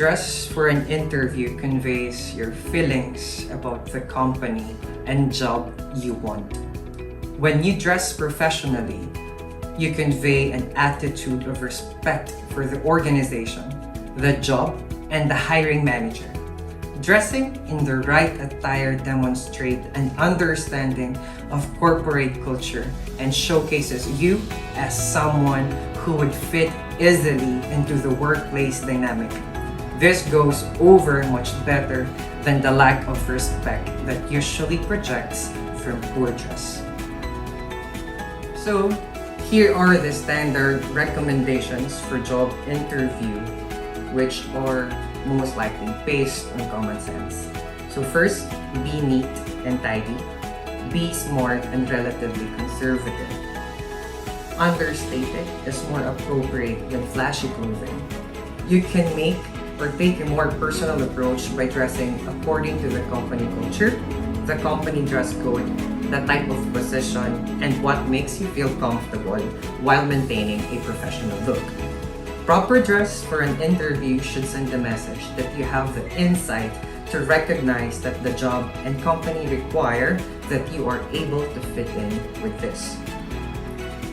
dress for an interview conveys your feelings about the company and job you want. When you dress professionally, you convey an attitude of respect for the organization, the job, and the hiring manager. Dressing in the right attire demonstrates an understanding of corporate culture and showcases you as someone who would fit easily into the workplace dynamic. This goes over much better than the lack of respect that usually projects from poor dress. So, here are the standard recommendations for job interview, which are most likely based on common sense. So first, be neat and tidy. Be smart and relatively conservative. Understated is more appropriate than flashy clothing. You can make or take a more personal approach by dressing according to the company culture, the company dress code, the type of position, and what makes you feel comfortable while maintaining a professional look. Proper dress for an interview should send a message that you have the insight to recognize that the job and company require that you are able to fit in with this.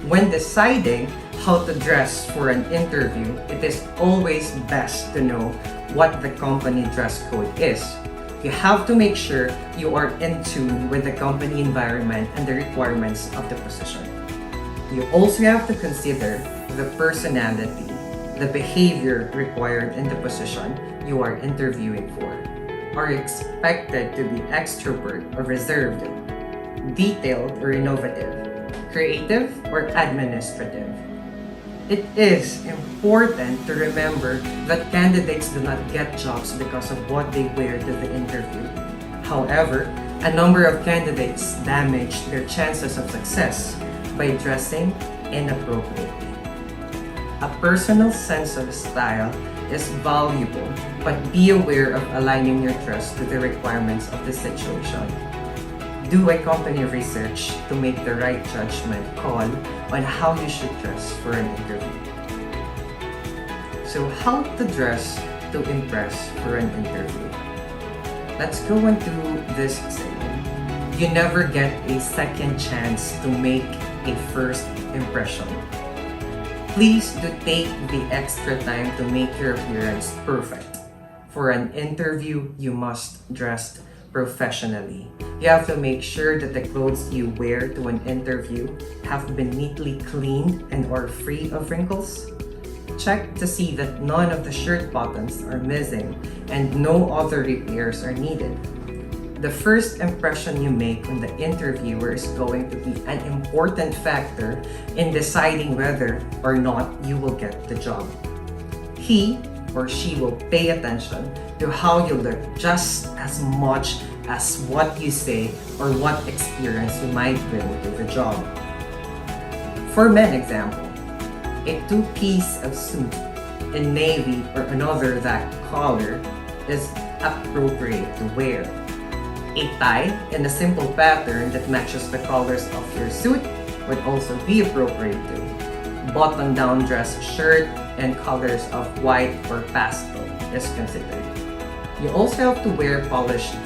When deciding how to dress for an interview, it is always best to know what the company dress code is. You have to make sure you are in tune with the company environment and the requirements of the position. You also have to consider the personality, the behavior required in the position you are interviewing for. Are you expected to be extrovert or reserved, detailed or innovative, creative or administrative? It is important to remember that candidates do not get jobs because of what they wear to the interview. However, a number of candidates damage their chances of success by dressing inappropriately. A personal sense of style is valuable, but be aware of aligning your dress to the requirements of the situation. Do a company research to make the right judgment call on how you should dress for an interview. So, how to dress to impress for an interview? Let's go into this saying. You never get a second chance to make a first impression. Please do take the extra time to make your appearance perfect. For an interview, you must dress professionally. You have to make sure that the clothes you wear to an interview have been neatly cleaned and are free of wrinkles. Check to see that none of the shirt buttons are missing and no other repairs are needed. The first impression you make on the interviewer is going to be an important factor in deciding whether or not you will get the job. He or she will pay attention to how you look just as much as what you say or what experience you might bring to the job. For men example, a two-piece of suit in navy or another that color is appropriate to wear. A tie in a simple pattern that matches the colors of your suit would also be appropriate too. Button-down dress shirt and colors of white or pastel is considered. You also have to wear polished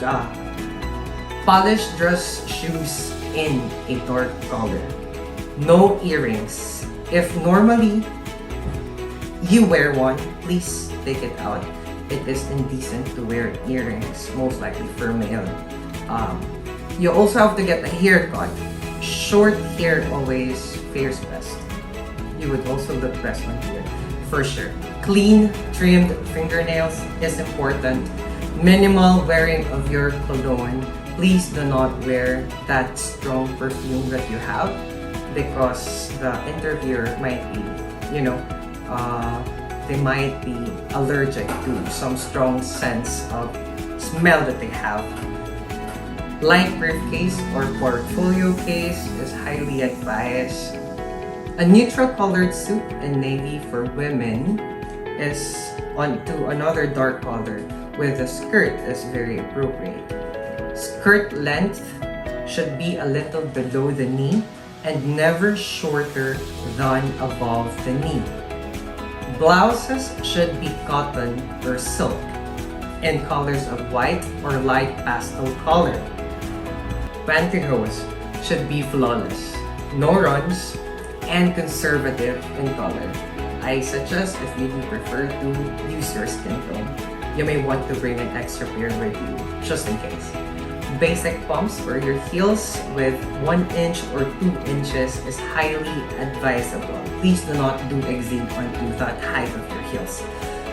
dress shoes in a dark color. No earrings. If normally you wear one, please take it out. It is indecent to wear earrings, most likely for male. You also have to get a haircut. Short hair always fares best. You would also look best on here, for sure. Clean, trimmed fingernails is important. Minimal wearing of your cologne. Please do not wear that strong perfume that you have because the interviewer might be, they might be allergic to some strong sense of smell that they have. Light briefcase or portfolio case is highly advised. A neutral colored suit in navy for women is onto another dark color with a skirt is very appropriate. Skirt length should be a little below the knee and never shorter than above the knee. Blouses should be cotton or silk in colors of white or light pastel color. Pantyhose should be flawless, no runs, and conservative in color. I suggest if you prefer to use your skin tone, you may want to bring an extra pair with you, just in case. Basic pumps for your heels with 1 inch or 2 inches is highly advisable. Please do not do exceed onto that height of your heels.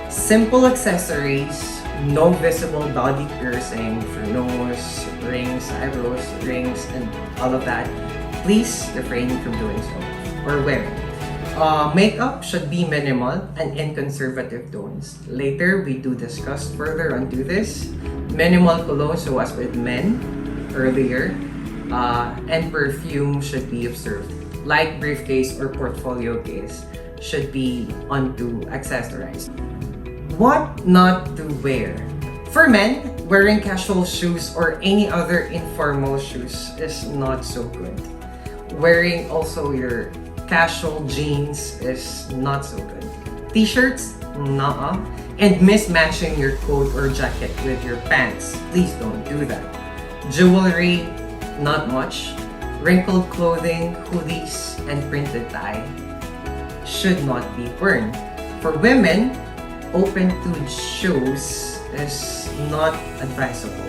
Simple accessories, no visible body piercing for nose, rings, eyebrows, rings, and all of that. Please refrain from doing so or wearing. Makeup should be minimal and in conservative tones. Later, we do discuss further onto this. Minimal cologne, so as with men earlier, and perfume should be observed. Light briefcase or portfolio case should be onto accessorized. What not to wear? For men, wearing casual shoes or any other informal shoes is not so good. Wearing also your casual jeans is not so good. T-shirts, nah. And mismatching your coat or jacket with your pants, please don't do that. Jewelry, not much. Wrinkled clothing, hoodies, and printed tie should not be worn. For women, open-toed shoes is not advisable.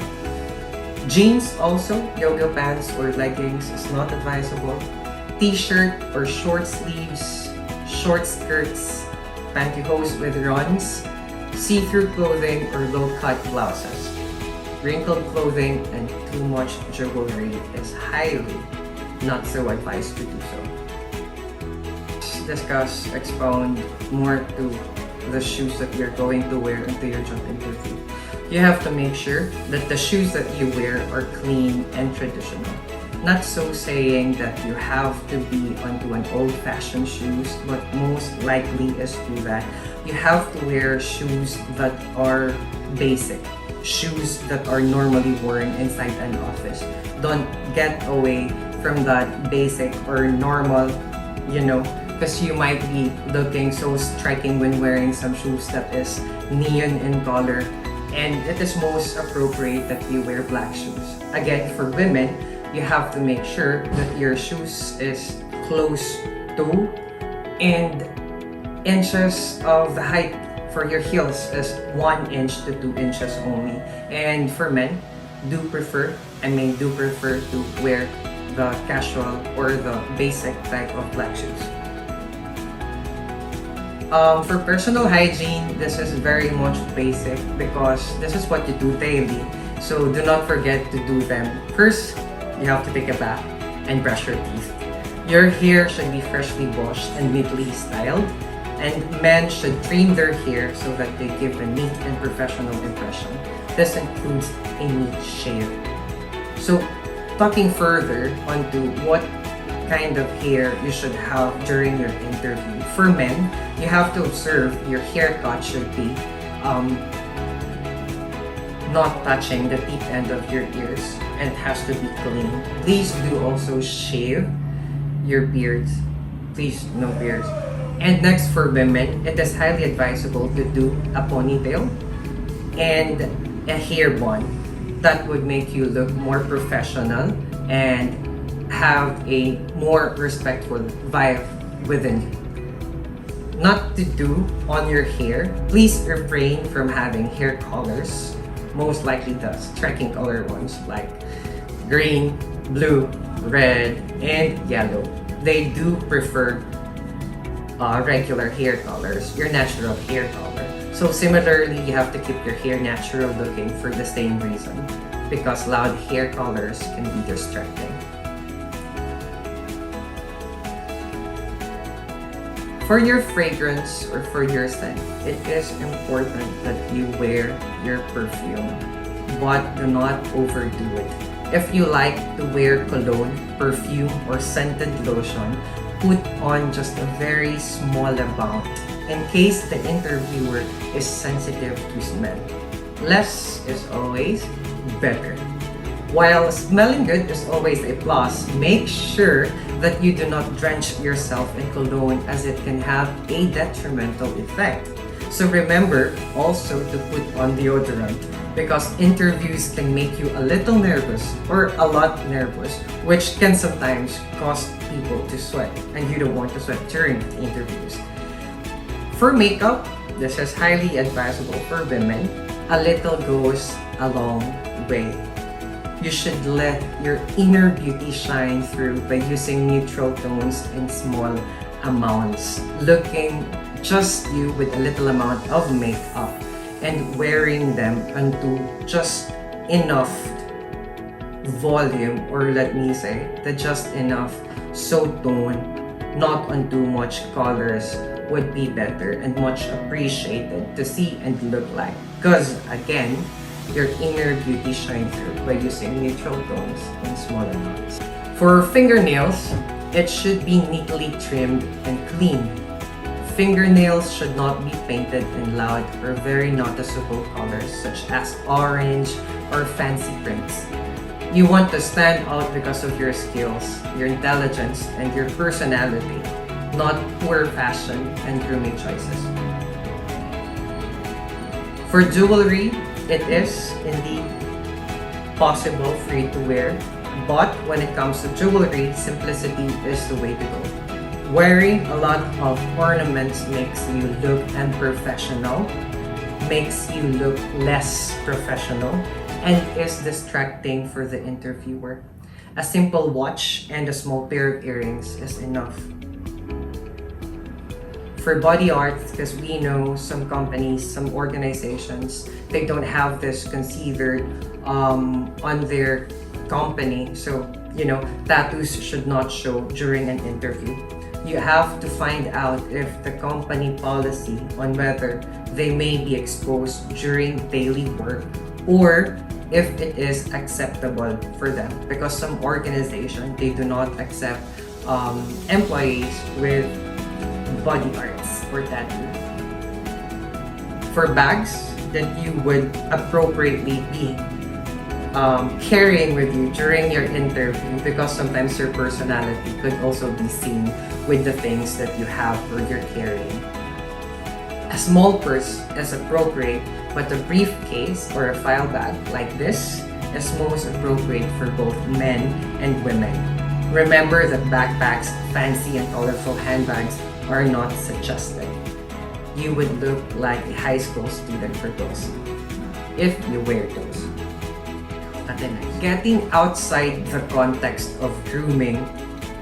Jeans also, yoga pants or leggings is not advisable. T-shirt or short sleeves, short skirts, pantyhose with runs, see-through clothing or low-cut blouses. Wrinkled clothing and too much jewelry is highly not so advised to do so. Let's discuss, expound more to the shoes that you're going to wear into your job interview. You have to make sure that the shoes that you wear are clean and traditional. Not so saying that you have to be onto an old-fashioned shoes, but most likely is to that you have to wear shoes that are basic, shoes that are normally worn inside an office. Don't get away from that basic or normal, because you might be looking so striking when wearing some shoes that is neon in color, and it is most appropriate that you wear black shoes. Again, for women, you have to make sure that your shoes is close to and inches of the height for your heels is 1 inch to 2 inches only. And for men, do prefer to wear the casual or the basic type of black shoes. For personal hygiene, this is very much basic because this is what you do daily. So do not forget to do them. First, you have to take a bath and brush your teeth. Your hair should be freshly washed and neatly styled. And men should trim their hair so that they give a neat and professional impression. This includes a neat shave. So, talking further onto what kind of hair you should have during your interview. For men, you have to observe your haircut should be not touching the tip end of your ears, and it has to be clean. Please do also shave your beards. Please, no beards. And next, for women, it is highly advisable to do a ponytail and a hair bun. That would make you look more professional and have a more respectful vibe within you. Not to do on your hair, please refrain from having hair colors, most likely the striking color ones like green, blue, red, and yellow. They do prefer regular hair colors, your natural hair color. So similarly, you have to keep your hair natural looking for the same reason, because loud hair colors can be distracting. For your fragrance or for your scent, it is important that you wear your perfume, but do not overdo it. If you like to wear cologne, perfume, or scented lotion, put on just a very small amount in case the interviewer is sensitive to smell. Less is always better. While smelling good is always a plus, make sure that you do not drench yourself in cologne as it can have a detrimental effect. So remember also to put on deodorant because interviews can make you a little nervous or a lot nervous, which can sometimes cause people to sweat, and you don't want to sweat during interviews. For makeup, this is highly advisable for women. A little goes a long way. You should let your inner beauty shine through by using neutral tones in small amounts. Looking just you with a little amount of makeup and wearing them onto just enough volume, or let me say, the just enough so tone, not on too much colors, would be better and much appreciated to see and look like. Because again, your inner beauty shine through by using neutral tones in small amounts. For fingernails, it should be neatly trimmed and clean. Fingernails should not be painted in loud or very noticeable colors such as orange or fancy prints. You want to stand out because of your skills, your intelligence, and your personality, not poor fashion and grooming choices. For jewelry, it is indeed possible for you to wear, but when it comes to jewelry, simplicity is the way to go. Wearing a lot of ornaments makes you look unprofessional, makes you look less professional, and is distracting for the interviewer. A simple watch and a small pair of earrings is enough. For body art, because we know some companies, some organizations, they don't have this considered on their company. So, tattoos should not show during an interview. You have to find out if the company policy on whether they may be exposed during daily work or if it is acceptable for them. Because some organizations, they do not accept employees with body arts or tattoo. For bags that you would appropriately be carrying with you during your interview, because sometimes your personality could also be seen with the things that you have or you're carrying. A small purse is appropriate, but a briefcase or a file bag like this is most appropriate for both men and women. Remember that backpacks, fancy and colorful handbags are not suggested. You would look like a high school student for those if you wear those. Getting outside the context of grooming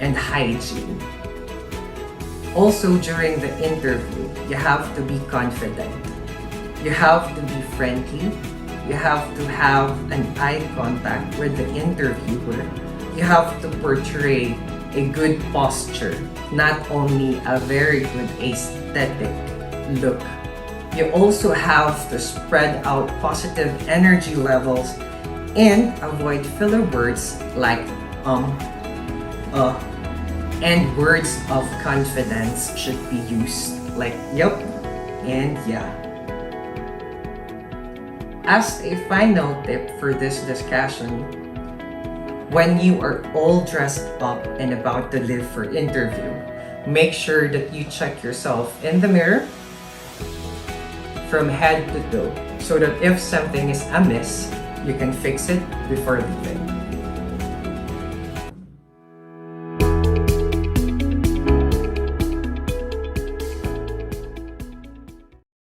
and hygiene. Also during the interview, you have to be confident. You have to be friendly. You have to have an eye contact with the interviewer. You have to portray a good posture, not only a very good aesthetic look. You also have to spread out positive energy levels and avoid filler words like and words of confidence should be used like yup and yeah. As a final tip for this discussion, when you are all dressed up and about to leave for interview, make sure that you check yourself in the mirror from head to toe so that if something is amiss, you can fix it before leaving.